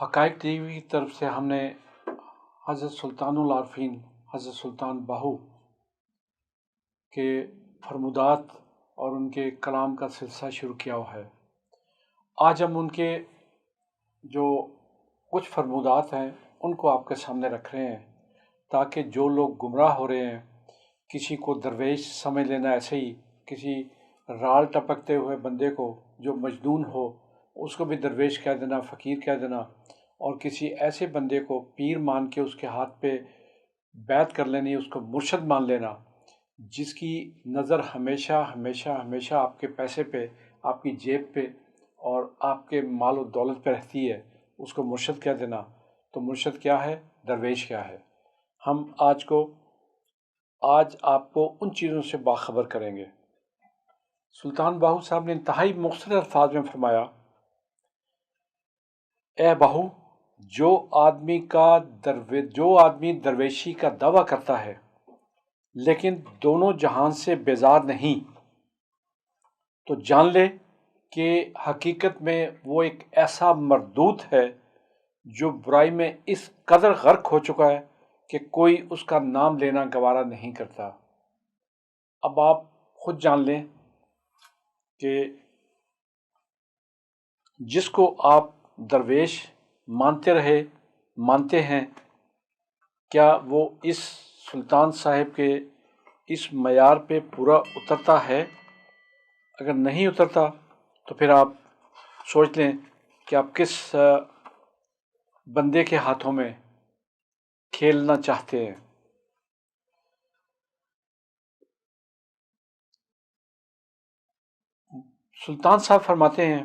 حقائق T V کی طرف سے ہم نے حضرت سلطان العارفین حضرت سلطان باہو کے فرمودات اور ان کے کلام کا سلسلہ شروع کیا ہوا ہے۔ آج ہم ان کے جو کچھ فرمودات ہیں ان کو آپ کے سامنے رکھ رہے ہیں تاکہ جو لوگ گمراہ ہو رہے ہیں، کسی کو درویش سمجھ لینا، ایسے ہی کسی رال ٹپکتے ہوئے بندے کو جو مجنون ہو اس کو بھی درویش کہہ دینا، فقیر کہہ دینا، اور کسی ایسے بندے کو پیر مان کے اس کے ہاتھ پہ بیعت کر لینی، اس کو مرشد مان لینا، جس کی نظر ہمیشہ ہمیشہ ہمیشہ آپ کے پیسے پہ، آپ کی جیب پہ اور آپ کے مال و دولت پہ رہتی ہے، اس کو مرشد کہہ دینا۔ تو مرشد کیا ہے، درویش کیا ہے؟ ہم آج آپ کو ان چیزوں سے باخبر کریں گے۔ سلطان باہو صاحب نے انتہائی مختصر الفاظ میں فرمایا، اے باہو، جو آدمی درویشی کا دعویٰ کرتا ہے لیکن دونوں جہان سے بیزار نہیں، تو جان لے کہ حقیقت میں وہ ایک ایسا مردود ہے جو برائی میں اس قدر غرق ہو چکا ہے کہ کوئی اس کا نام لینا گوارا نہیں کرتا۔ اب آپ خود جان لیں کہ جس کو آپ درویش مانتے ہیں، کیا وہ اس سلطان صاحب کے اس معیار پہ پورا اترتا ہے؟ اگر نہیں اترتا تو پھر آپ سوچ لیں کہ آپ کس بندے کے ہاتھوں میں کھیلنا چاہتے ہیں۔ سلطان صاحب فرماتے ہیں،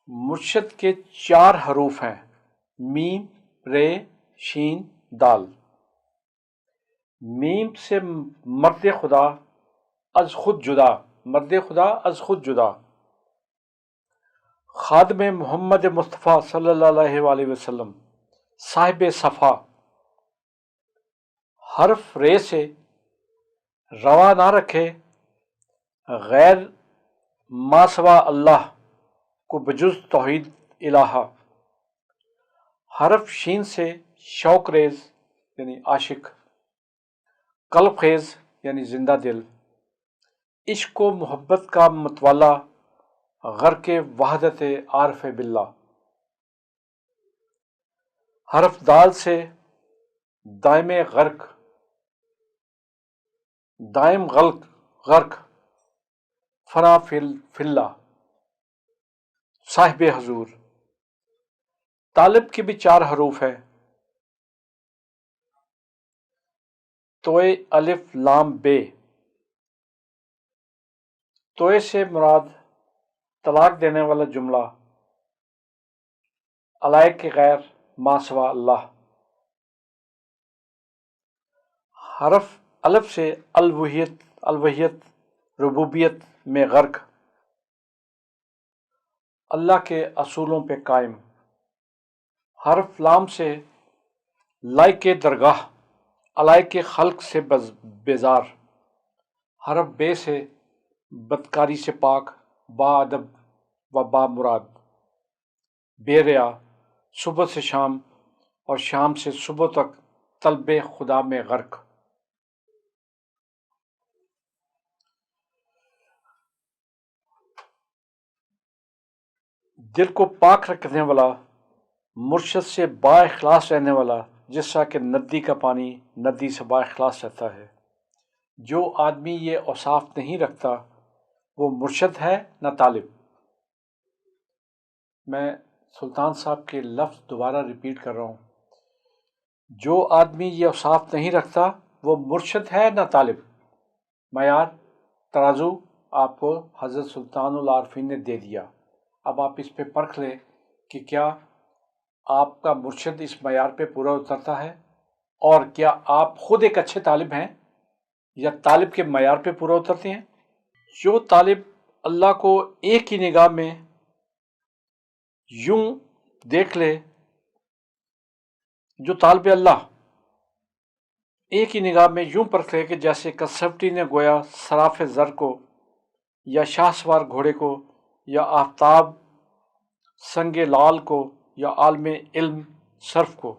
مرشد کے 4 حروف ہیں، میم، رے، شین، دال۔ میم سے مرد خدا از خود جدا، خادم محمد مصطفیٰ صلی اللہ علیہ وسلم، صاحب صفا۔ حرف رے سے روا نہ رکھے غیر ما سوا اللہ کو بجز توحید الہا۔ حرف شین سے شوق ریز یعنی عاشق، قلب خیز یعنی زندہ دل، عشق و محبت کا متوالا، غرق وحدت عارف باللہ۔ حرف دال سے دائم غرق، فنا فی اللہ، صاحب حضور۔ طالب کے بھی 4 حروف ہیں، توئے، الف، لام، بے۔ توئے سے مراد طلاق دینے والا جملہ، علائق غیر ما سوا اللہ۔ حرف الف سے الوحیت ربوبیت میں غرق، اللہ کے اصولوں پہ قائم۔ حرف لام سے لائق درگاہ، علائق خلق سے بیزار۔ حرف بے سے بدکاری سے پاک، با ادب و با مراد، بے ریا، صبح سے شام اور شام سے صبح تک طلب خدا میں غرق۔ دل کو پاک رکھنے والا، مرشد سے با اخلاص رہنے والا، جس طرح کہ ندی کا پانی ندی سے با اخلاص رہتا ہے۔ جو آدمی یہ اوصاف نہیں رکھتا وہ مرشد ہے نہ طالب۔ میں سلطان صاحب کے لفظ دوبارہ ریپیٹ کر رہا ہوں، جو آدمی یہ اوصاف نہیں رکھتا وہ مرشد ہے نہ طالب۔ معیار ترازو آپ کو حضرت سلطان العارفین نے دے دیا، اب آپ اس پہ پرکھ لیں کہ کیا آپ کا مرشد اس معیار پہ پورا اترتا ہے، اور کیا آپ خود ایک اچھے طالب ہیں یا طالب کے معیار پہ پورا اترتے ہیں۔ جو طالب اللہ کو ایک ہی نگاہ میں یوں دیکھ لے، جو طالب اللہ ایک ہی نگاہ میں یوں پرکھ لے کہ جیسے کسوٹی نے گویا صراف زر کو یا شاہ سوار گھوڑے کو یا آفتاب سنگ لال کو یا عالم علم صرف کو۔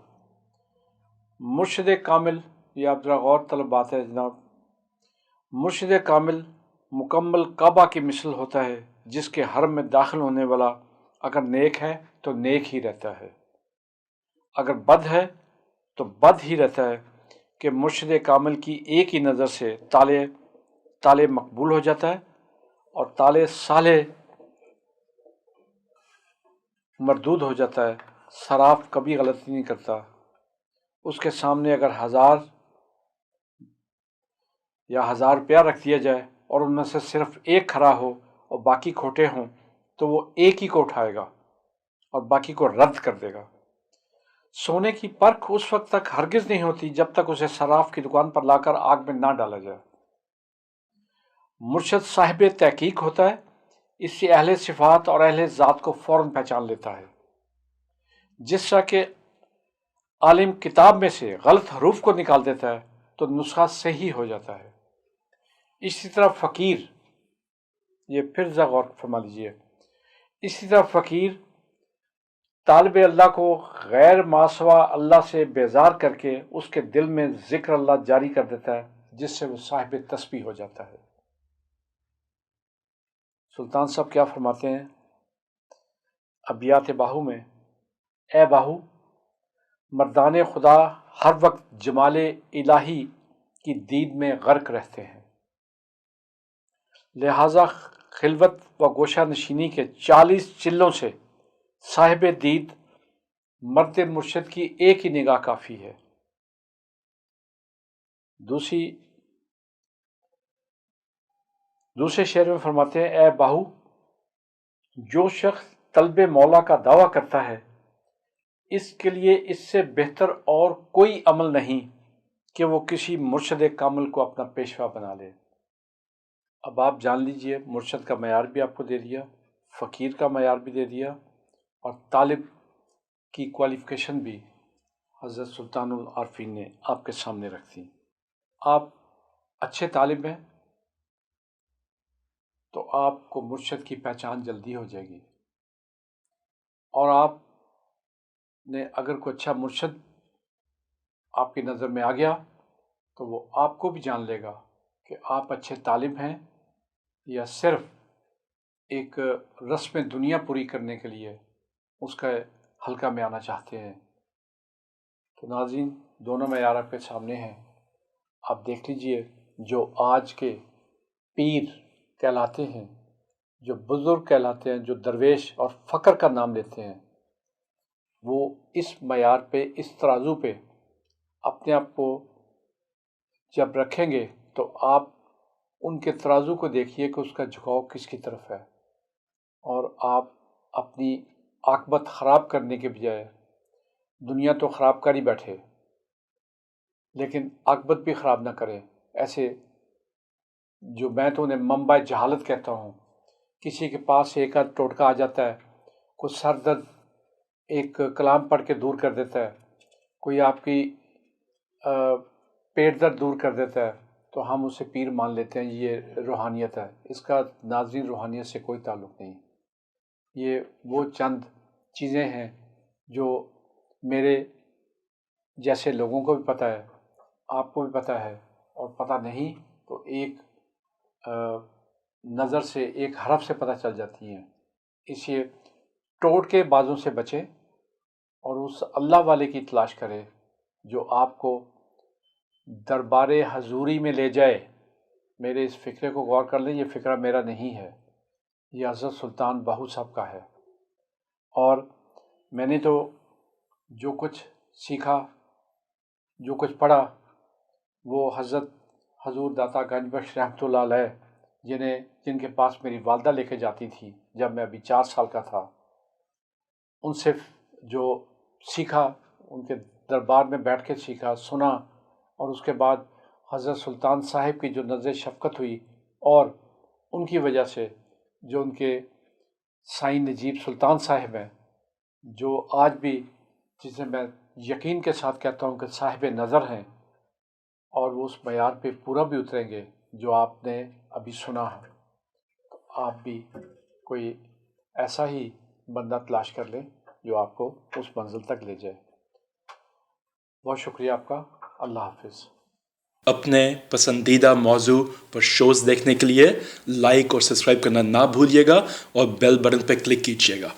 مرشد کامل، یہ آپ ذرا غور طلب بات ہے جناب، مرشد کامل مکمل کعبہ کی مثل ہوتا ہے، جس کے حرم میں داخل ہونے والا اگر نیک ہے تو نیک ہی رہتا ہے، اگر بد ہے تو بد ہی رہتا ہے، کہ مرشد کامل کی ایک ہی نظر سے طالع مقبول ہو جاتا ہے، اور طالع صالح مردود ہو جاتا ہے۔ صراف کبھی غلطی نہیں کرتا، اس کے سامنے اگر 1000 یا 1000 روپیہ رکھ دیا جائے اور ان میں سے صرف ایک کھرا ہو اور باقی کھوٹے ہوں تو وہ ایک ہی کو اٹھائے گا اور باقی کو رد کر دے گا۔ سونے کی پرکھ اس وقت تک ہرگز نہیں ہوتی جب تک اسے صراف کی دکان پر لا کر آگ میں نہ ڈالا جائے۔ مرشد صاحب تحقیق ہوتا ہے، اس سے اہل صفات اور اہل ذات کو فوراً پہچان لیتا ہے۔ جس طرح کہ عالم کتاب میں سے غلط حروف کو نکال دیتا ہے تو نسخہ صحیح ہو جاتا ہے، اسی طرح فقیر، یہ پھر ذرا غور فرما لیجیے، اسی طرح فقیر طالب اللہ کو غیر ماسوا اللہ سے بیزار کر کے اس کے دل میں ذکر اللہ جاری کر دیتا ہے، جس سے وہ صاحب تسبیح ہو جاتا ہے۔ سلطان صاحب کیا فرماتے ہیں ابیات باہو میں؟ اے باہو، مردان خدا ہر وقت جمال الہی کی دید میں غرق رہتے ہیں، لہذا خلوت و گوشہ نشینی کے 40 چلوں سے صاحب دید مرد مرشد کی ایک ہی نگاہ کافی ہے۔ دوسرے شعر میں فرماتے ہیں، اے باہو، جو شخص طلب مولا کا دعویٰ کرتا ہے، اس کے لیے اس سے بہتر اور کوئی عمل نہیں کہ وہ کسی مرشد کامل کو اپنا پیشوا بنا لے۔ اب آپ جان لیجئے، مرشد کا معیار بھی آپ کو دے دیا، فقیر کا معیار بھی دے دیا، اور طالب کی کوالیفیکیشن بھی حضرت سلطان العارفین نے آپ کے سامنے رکھ دی۔ آپ اچھے طالب ہیں تو آپ کو مرشد کی پہچان جلدی ہو جائے گی، اور آپ نے اگر کوئی اچھا مرشد آپ کی نظر میں آ گیا تو وہ آپ کو بھی جان لے گا کہ آپ اچھے طالب ہیں یا صرف ایک رسم دنیا پوری کرنے کے لیے اس کا حلقہ میں آنا چاہتے ہیں۔ تو ناظرین، دونوں معیار آپ کے سامنے ہیں، آپ دیکھ لیجئے، جو آج کے پیر کہلاتے ہیں، جو بزرگ کہلاتے ہیں، جو درویش اور فقر کا نام لیتے ہیں، وہ اس معیار پہ، اس ترازو پہ اپنے آپ کو جب رکھیں گے تو آپ ان کے ترازو کو دیکھیے کہ اس کا جھکاؤ کس کی طرف ہے، اور آپ اپنی عاقبت خراب کرنے کے بجائے، دنیا تو خراب کر ہی بیٹھے لیکن عاقبت بھی خراب نہ کرے، ایسے جو میں تو انہیں منبع جہالت کہتا ہوں، کسی کے پاس ایک آدھ ٹوٹکا آ جاتا ہے، کوئی سر درد ایک کلام پڑھ کے دور کر دیتا ہے، کوئی آپ کی پیٹ درد دور کر دیتا ہے، تو ہم اسے پیر مان لیتے ہیں، یہ روحانیت ہے۔ اس کا ناظرین روحانیت سے کوئی تعلق نہیں۔ یہ وہ چند چیزیں ہیں جو میرے جیسے لوگوں کو بھی پتہ ہے، آپ کو بھی پتہ ہے، اور پتہ نہیں تو ایک نظر سے، ایک حرف سے پتہ چل جاتی ہیں۔ اسے ٹوٹ کے بازوں سے بچیں اور اس اللہ والے کی تلاش کریں جو آپ کو دربار حضوری میں لے جائے۔ میرے اس فکرے کو غور کر لیں، یہ فکرہ میرا نہیں ہے، یہ حضرت سلطان باہو صاحب کا ہے، اور میں نے تو جو کچھ سیکھا، جو کچھ پڑھا، وہ حضرت حضور داتا گنج بخش رحمۃ اللہ علیہ جن کے پاس میری والدہ لے کے جاتی تھی جب میں ابھی 4 سال کا تھا، ان سے جو سیکھا، ان کے دربار میں بیٹھ کے سیکھا، سنا، اور اس کے بعد حضرت سلطان صاحب کی جو نظر شفقت ہوئی، اور ان کی وجہ سے جو ان کے سائیں نجیب سلطان صاحب ہیں، جو آج بھی، جسے میں یقین کے ساتھ کہتا ہوں کہ صاحب نظر ہیں، اور وہ اس معیار پہ پورا بھی اتریں گے جو آپ نے ابھی سنا ہے، تو آپ بھی کوئی ایسا ہی بندہ تلاش کر لیں جو آپ کو اس منزل تک لے جائے. بہت شکریہ آپ کا. اللہ حافظ. اپنے پسندیدہ موضوع پر شوز دیکھنے کے لیے لائک اور سبسکرائب کرنا نہ بھولیے گا اور بیل بٹن پہ کلک کیجیے گا.